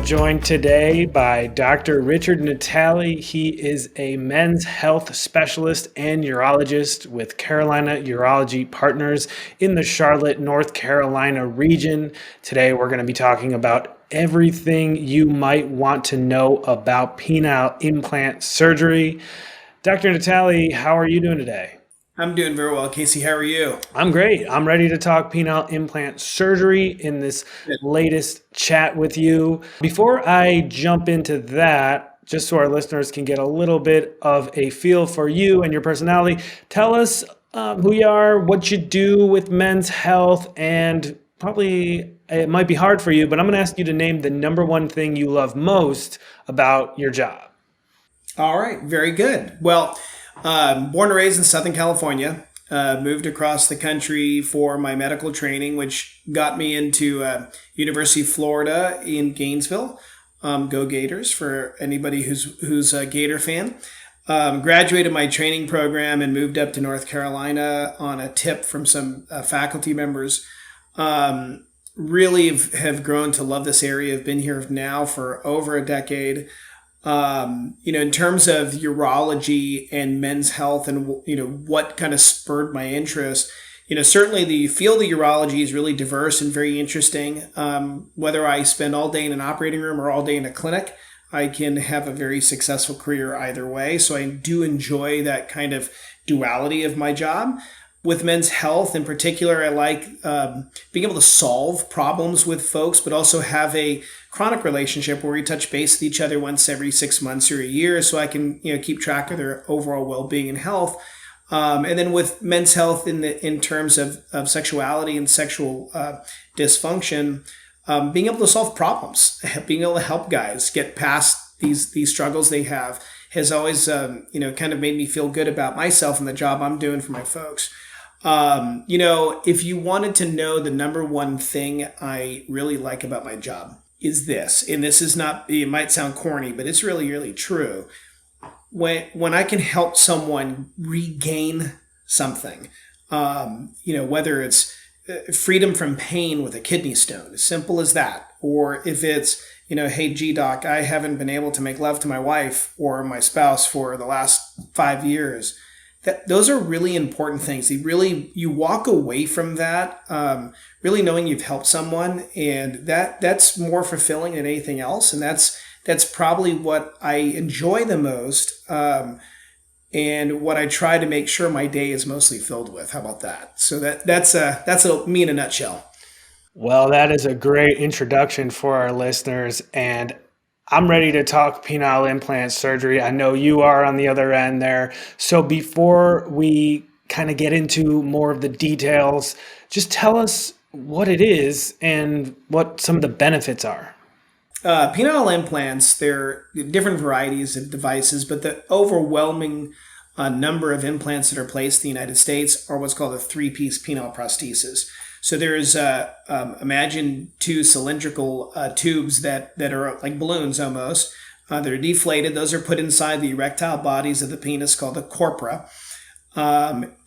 joined today by Dr. Richard Natale. He is a men's health specialist and urologist with Carolina Urology Partners in the Charlotte, North Carolina region. Today, we're going to be talking about everything you might want to know about penile implant surgery. Dr. Natale, how are you doing today? I'm doing very well, Casey. How are you? I'm great. I'm ready to talk penile implant surgery in this Good. latest chat with you. Before I jump into that, just so our listeners can get a little bit of a feel for you and your personality, tell us who you are, what you do with men's health, and probably it might be hard for you, but I'm going to ask you to name the number one thing you love most about your job. All right, very good. Well, born and raised in Southern California, moved across the country for my medical training, which got me into University of Florida in Gainesville. Go Gators for anybody who's a Gator fan. Graduated my training program and moved up to North Carolina on a tip from some faculty members. Really have grown to love this area. I've been here now for over a decade. In terms of urology and men's health and, what kind of spurred my interest, certainly the field of urology is really diverse and very interesting. Whether I spend all day in an operating room or all day in a clinic, I can have a very successful career either way. So I do enjoy that kind of duality of my job. With men's health in particular, I like being able to solve problems with folks, but also have a chronic relationship where we touch base with each other once every 6 months or a year, so I can keep track of their overall well-being and health. And then with men's health in terms of sexuality and sexual dysfunction, being able to solve problems, being able to help guys get past these struggles they have has always kind of made me feel good about myself and the job I'm doing for my folks. If you wanted to know the number one thing I really like about my job is this, and this is not, it might sound corny, but it's really, really true. When I can help someone regain something, whether it's freedom from pain with a kidney stone, as simple as that, or if it's, hey, G doc, I haven't been able to make love to my wife or my spouse for the last 5 years. Those are really important things. You walk away from that really knowing you've helped someone, and that's more fulfilling than anything else. And that's probably what I enjoy the most, and what I try to make sure my day is mostly filled with. How about that? So that's me in a nutshell. Well, that is a great introduction for our listeners, and I'm ready to talk penile implant surgery. I know you are on the other end there. So before we kind of get into more of the details, just tell us what it is and what some of the benefits are. Penile implants, they're different varieties of devices, but the overwhelming number of implants that are placed in the United States are what's called a three-piece penile prosthesis. So there's imagine two cylindrical tubes that are like balloons almost. They're deflated. Those are put inside the erectile bodies of the penis called the corpora.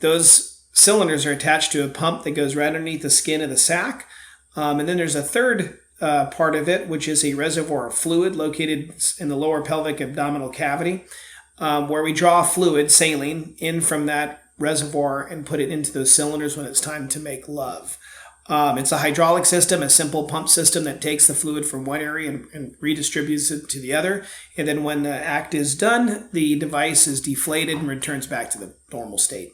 Those cylinders are attached to a pump that goes right underneath the skin of the sac. And then there's a third part of it, which is a reservoir of fluid located in the lower pelvic abdominal cavity, where we draw fluid, saline, in from that reservoir and put it into those cylinders when it's time to make love. It's a hydraulic system, a simple pump system that takes the fluid from one area and redistributes it to the other. And then when the act is done, the device is deflated and returns back to the normal state.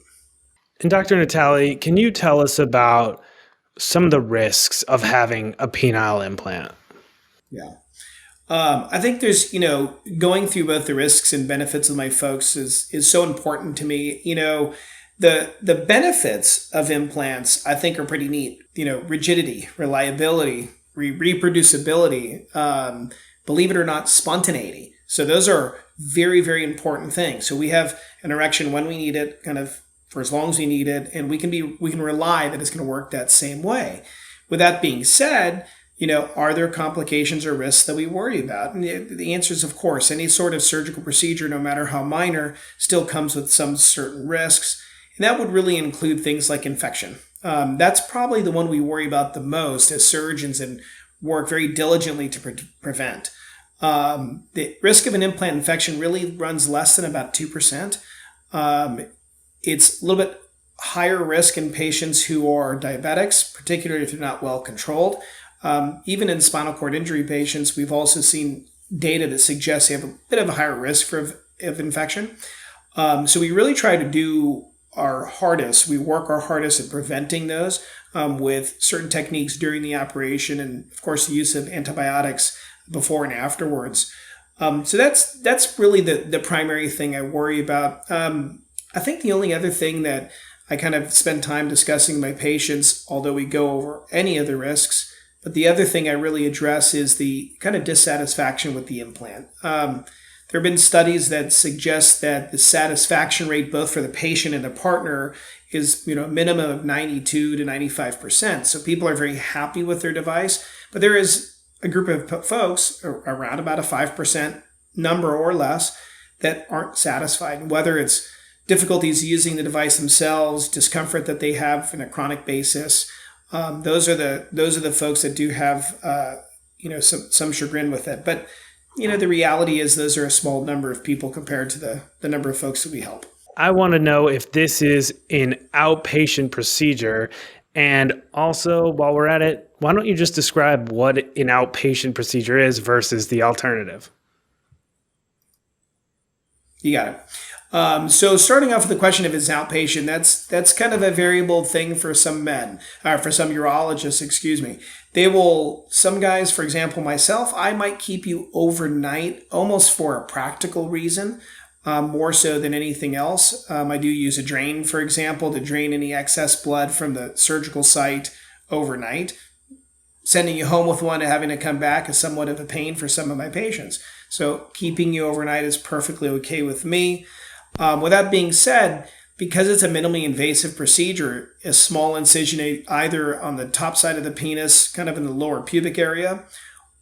And Dr. Natale, can you tell us about some of the risks of having a penile implant? Yeah. I think there's, going through both the risks and benefits of my folks is so important to me. The benefits of implants, I think, are pretty neat. Rigidity, reliability, reproducibility, believe it or not, spontaneity. So those are very, very important things. So we have an erection when we need it, kind of for as long as we need it, and we can rely that it's going to work that same way. With that being said, are there complications or risks that we worry about? And the answer is, of course, any sort of surgical procedure, no matter how minor, still comes with some certain risks. And that would really include things like infection. That's probably the one we worry about the most as surgeons, and work very diligently to prevent. The risk of an implant infection really runs less than about 2%. It's a little bit higher risk in patients who are diabetics, particularly if they're not well controlled. Even in spinal cord injury patients, we've also seen data that suggests they have a bit of a higher risk of infection. So we really try to do our hardest. We work our hardest at preventing those with certain techniques during the operation, and of course the use of antibiotics before and afterwards. So that's really the primary thing I worry about. I think the only other thing that I kind of spend time discussing with my patients, although we go over any of the risks, but the other thing I really address is the kind of dissatisfaction with the implant. There have been studies that suggest that the satisfaction rate, both for the patient and the partner, is a minimum of 92 to 95%. So people are very happy with their device, but there is a group of folks, around about a 5% number or less, that aren't satisfied. Whether it's difficulties using the device themselves, discomfort that they have on a chronic basis, those are the folks that do have some chagrin with it. But the reality is those are a small number of people compared to the number of folks that we help. I want to know if this is an outpatient procedure. And also, while we're at it, why don't you just describe what an outpatient procedure is versus the alternative? You got it. So starting off with the question if it's outpatient, that's kind of a variable thing for some men, for some urologists, excuse me. Some guys, for example, myself, I might keep you overnight almost for a practical reason, more so than anything else. I do use a drain, for example, to drain any excess blood from the surgical site overnight. Sending you home with one and having to come back is somewhat of a pain for some of my patients. So keeping you overnight is perfectly okay with me. With that being said, because it's a minimally invasive procedure, a small incision either on the top side of the penis, kind of in the lower pubic area,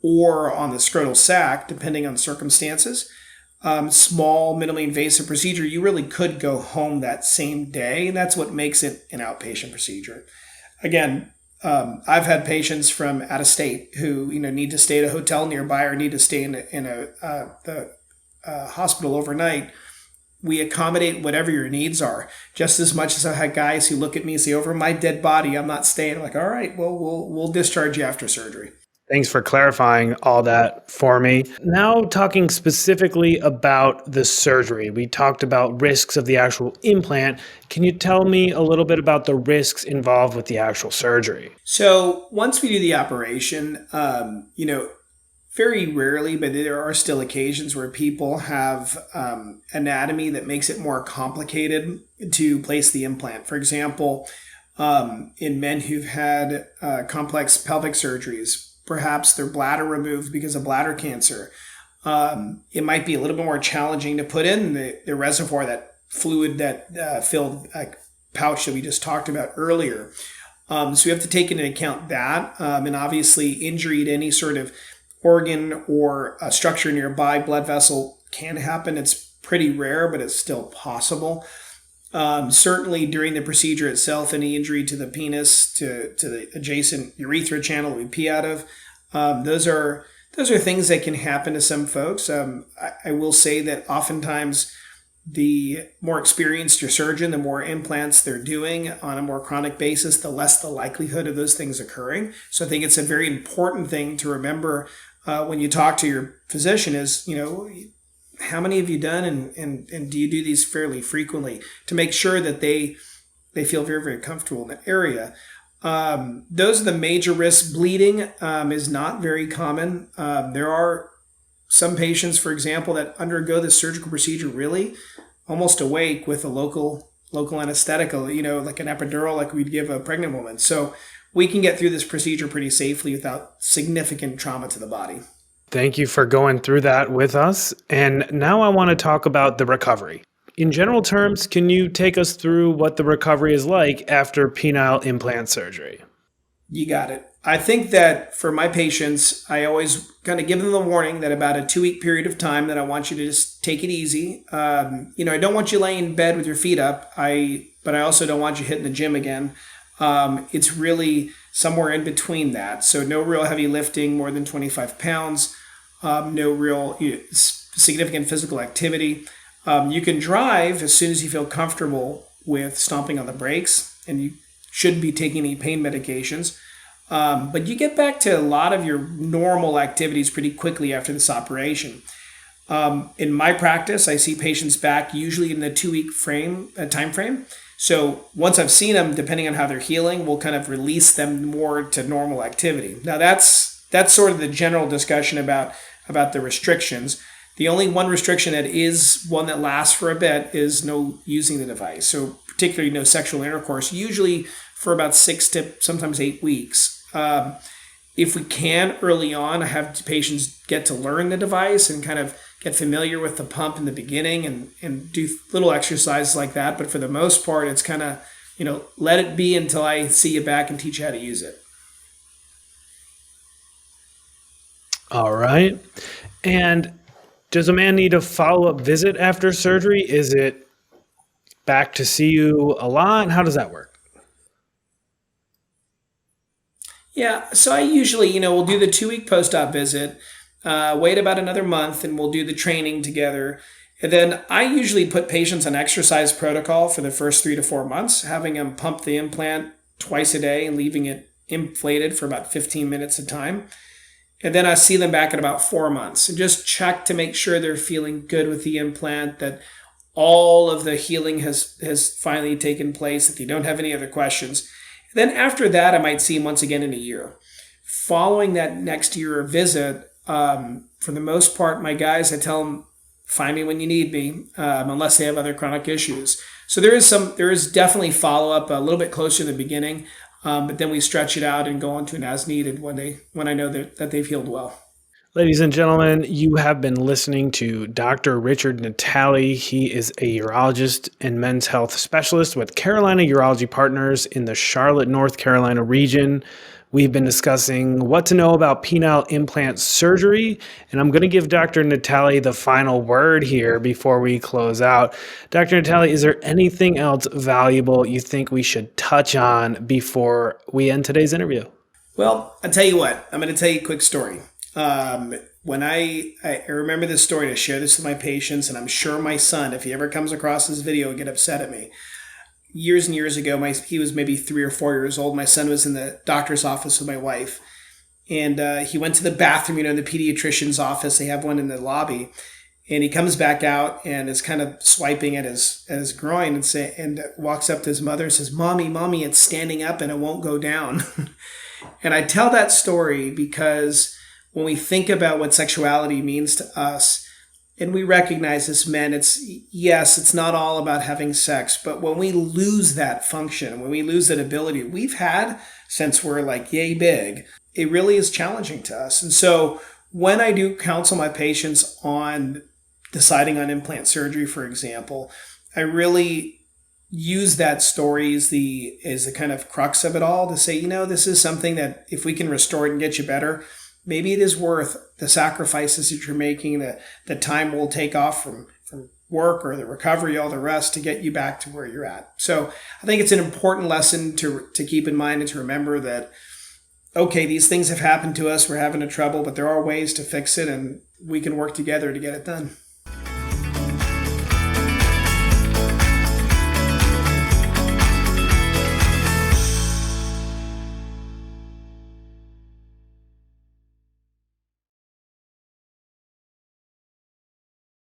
or on the scrotal sac, depending on circumstances, small minimally invasive procedure, you really could go home that same day, and that's what makes it an outpatient procedure. Again, I've had patients from out of state who need to stay at a hotel nearby or need to stay in the hospital overnight. We accommodate whatever your needs are, just as much as I had guys who look at me and say, "Over my dead body, I'm not staying." I'm like, all right, well, we'll discharge you after surgery. Thanks for clarifying all that for me. Now, talking specifically about the surgery, we talked about risks of the actual implant. Can you tell me a little bit about the risks involved with the actual surgery? So once we do the operation, very rarely, but there are still occasions where people have anatomy that makes it more complicated to place the implant. For example, in men who've had complex pelvic surgeries, perhaps their bladder removed because of bladder cancer, it might be a little bit more challenging to put in the reservoir, that fluid, that filled pouch that we just talked about earlier. So we have to take into account that, and obviously injury to any sort of organ or a structure nearby, blood vessel, can happen. It's pretty rare, but it's still possible. Certainly during the procedure itself, any injury to the penis, to the adjacent urethra channel that we pee out of, those are things that can happen to some folks. I will say that oftentimes the more experienced your surgeon, the more implants they're doing on a more chronic basis, the less the likelihood of those things occurring. So I think it's a very important thing to remember when you talk to your physician is, how many have you done, and do you do these fairly frequently, to make sure that they feel very, very comfortable in that area. Those are the major risks. Bleeding is not very common. There are some patients, for example, that undergo this surgical procedure really almost awake with a local anesthetic, like an epidural, like we'd give a pregnant woman. So we can get through this procedure pretty safely without significant trauma to the body. Thank you for going through that with us. And now I want to talk about the recovery. In general terms, can you take us through what the recovery is like after penile implant surgery? You got it. I think that for my patients, I always kind of give them the warning that about a 2-week period of time that I want you to just take it easy. I don't want you laying in bed with your feet up, but I also don't want you hitting the gym again. It's really somewhere in between that. So no real heavy lifting, more than 25 pounds, no real significant physical activity. You can drive as soon as you feel comfortable with stomping on the brakes, and you shouldn't be taking any pain medications. But you get back to a lot of your normal activities pretty quickly after this operation. In my practice, I see patients back usually in the 2 week time frame. So once I've seen them, depending on how they're healing, we'll kind of release them more to normal activity. Now that's sort of the general discussion about the restrictions. The only one restriction that is one that lasts for a bit is no using the device. So particularly no sexual intercourse, usually for about 6 to sometimes 8 weeks. If we can early on, I have patients get to learn the device and kind of get familiar with the pump in the beginning and do little exercises like that. But for the most part, it's kind of, let it be until I see you back and teach you how to use it. All right. And does a man need a follow-up visit after surgery? Is it back to see you a lot? How does that work? Yeah, so I usually, we'll do the 2 week post-op visit, wait about another month, and we'll do the training together. And then I usually put patients on exercise protocol for the first 3 to 4 months, having them pump the implant twice a day and leaving it inflated for about 15 minutes at a time. And then I see them back in about 4 months and just check to make sure they're feeling good with the implant, that all of the healing has finally taken place, that they don't have any other questions. Then after that, I might see them once again in a year. Following that next year visit, for the most part, my guys, I tell them, find me when you need me, unless they have other chronic issues. So there is definitely follow up a little bit closer to the beginning, but then we stretch it out and go on to an as needed when I know that they've healed well. Ladies and gentlemen, you have been listening to Dr. Richard Natale. He is a urologist and men's health specialist with Carolina Urology Partners in the Charlotte, North Carolina region. We've been discussing what to know about penile implant surgery, and I'm going to give Dr. Natale the final word here before we close out. Dr. Natale, is there anything else valuable you think we should touch on before we end today's interview? Well, I'll tell you what. I'm going to tell you a quick story. When I remember this story to share this with my patients, and I'm sure my son, if he ever comes across this video, will get upset at me. Years and years ago, he was maybe 3 or 4 years old. My son was in the doctor's office with my wife, and he went to the bathroom, the pediatrician's office. They have one in the lobby, and he comes back out and is kind of swiping at his groin and walks up to his mother and says, "Mommy, it's standing up and it won't go down." And I tell that story because when we think about what sexuality means to us, and we recognize as men, it's not all about having sex, but when we lose that function, when we lose that ability we've had since we're like yay big, it really is challenging to us. And so when I do counsel my patients on deciding on implant surgery, for example, I really use that story as the kind of crux of it all to say, this is something that if we can restore it and get you better, maybe it is worth the sacrifices that you're making, the time we'll take off from work or the recovery, all the rest to get you back to where you're at. So I think it's an important lesson to keep in mind and to remember that, okay, these things have happened to us, we're having a trouble, but there are ways to fix it and we can work together to get it done.